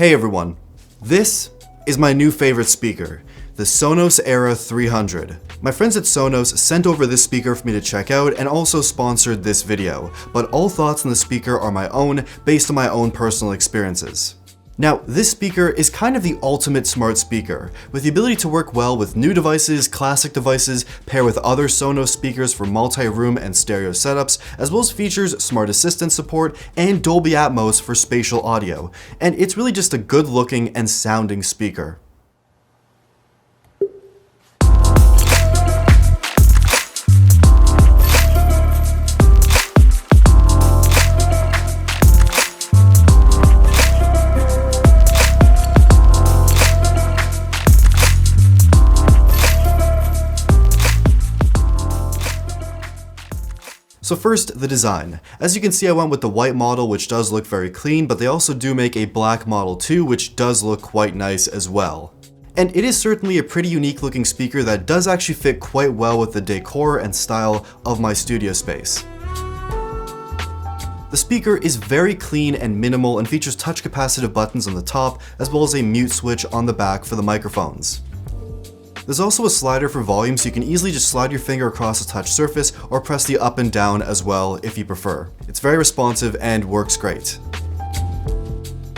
Hey everyone, this is my new favorite speaker, the Sonos Era 300. My friends at Sonos sent over this speaker for me to check out and also sponsored this video, but all thoughts on the speaker are my own based on my own personal experiences. Now, this speaker is kind of the ultimate smart speaker, with the ability to work well with new devices, classic devices, pair with other Sonos speakers for multi-room and stereo setups, as well as features smart assistant support and Dolby Atmos for spatial audio, and it's really just a good looking and sounding speaker. So first, the design. As you can see, I went with the white model, which does look very clean, but they also do make a black model too, which does look quite nice as well. And it is certainly a pretty unique looking speaker that does actually fit quite well with the decor and style of my studio space. The speaker is very clean and minimal and features touch capacitive buttons on the top, as well as a mute switch on the back for the microphones. There's also a slider for volume, so you can easily just slide your finger across a touch surface or press the up and down as well if you prefer. It's very responsive and works great.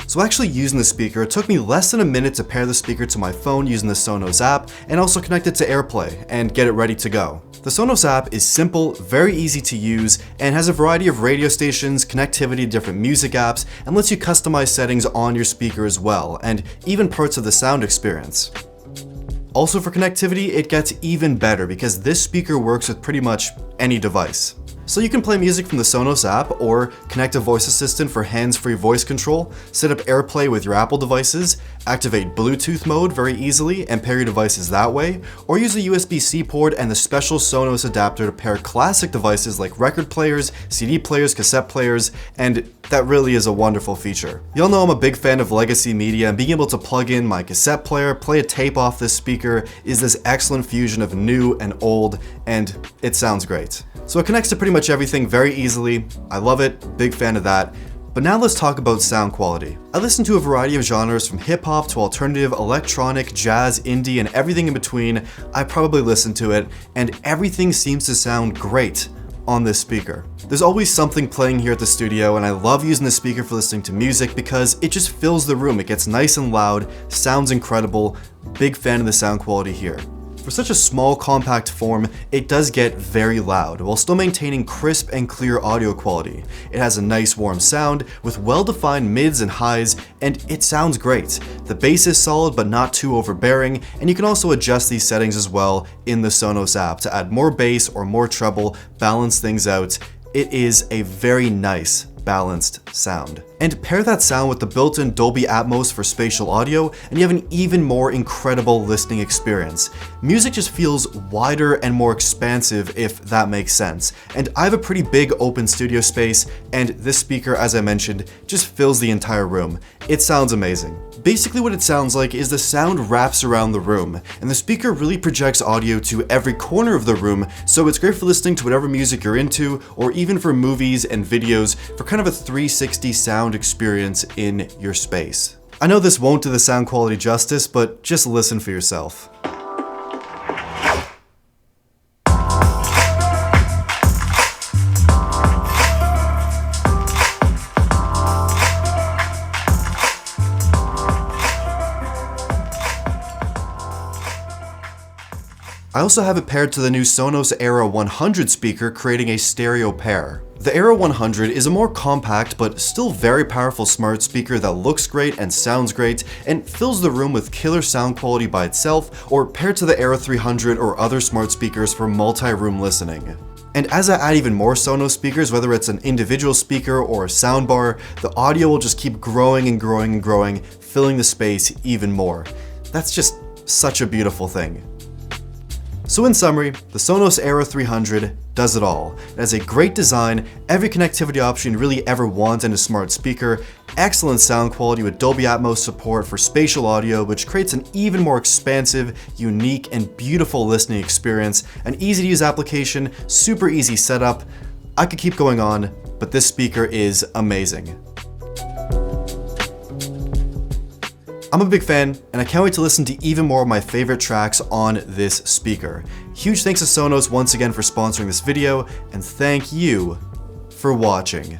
So actually using the speaker, it took me less than a minute to pair the speaker to my phone using the Sonos app and also connect it to AirPlay and get it ready to go. The Sonos app is simple, very easy to use, and has a variety of radio stations, connectivity to different music apps, and lets you customize settings on your speaker as well, and even parts of the sound experience. Also for connectivity, it gets even better because this speaker works with pretty much any device. So you can play music from the Sonos app or connect a voice assistant for hands-free voice control, set up AirPlay with your Apple devices, activate Bluetooth mode very easily and pair your devices that way, or use a USB-C port and the special Sonos adapter to pair classic devices like record players, CD players, cassette players, and that really is a wonderful feature. Y'all know I'm a big fan of legacy media, and being able to plug in my cassette player, play a tape off this speaker is this excellent fusion of new and old, and it sounds great. So it connects to pretty much everything very easily. I love it, big fan of that. But now let's talk about sound quality. I listen to a variety of genres from hip hop to alternative, electronic, jazz, indie, and everything in between. I probably listen to it, and everything seems to sound great on this speaker. There's always something playing here at the studio, and I love using the speaker for listening to music because it just fills the room. It gets nice and loud, sounds incredible. Big fan of the sound quality here. For such a small, compact form, it does get very loud, while still maintaining crisp and clear audio quality. It has a nice warm sound, with well-defined mids and highs, and it sounds great. The bass is solid but not too overbearing, and you can also adjust these settings as well in the Sonos app to add more bass or more treble, balance things out. It is a very nice, balanced sound. And pair that sound with the built-in Dolby Atmos for spatial audio, and you have an even more incredible listening experience. Music just feels wider and more expansive, if that makes sense. And I have a pretty big open studio space, and this speaker, as I mentioned, just fills the entire room. It sounds amazing. Basically what it sounds like is the sound wraps around the room, and the speaker really projects audio to every corner of the room, so it's great for listening to whatever music you're into, or even for movies and videos, for kind of a 360 sound experience in your space. I know this won't do the sound quality justice, but just listen for yourself. I also have it paired to the new Sonos Era 100 speaker, creating a stereo pair. The Era 100 is a more compact but still very powerful smart speaker that looks great and sounds great and fills the room with killer sound quality by itself, or paired to the Era 300 or other smart speakers for multi-room listening. And as I add even more Sonos speakers, whether it's an individual speaker or a soundbar, the audio will just keep growing and growing and growing, filling the space even more. That's just such a beautiful thing. So in summary, the Sonos Era 300 does it all. It has a great design, every connectivity option you really ever want in a smart speaker, excellent sound quality with Dolby Atmos support for spatial audio, which creates an even more expansive, unique, and beautiful listening experience, an easy to use application, super easy setup. I could keep going on, but this speaker is amazing. I'm a big fan, and I can't wait to listen to even more of my favorite tracks on this speaker. Huge thanks to Sonos once again for sponsoring this video, and thank you for watching.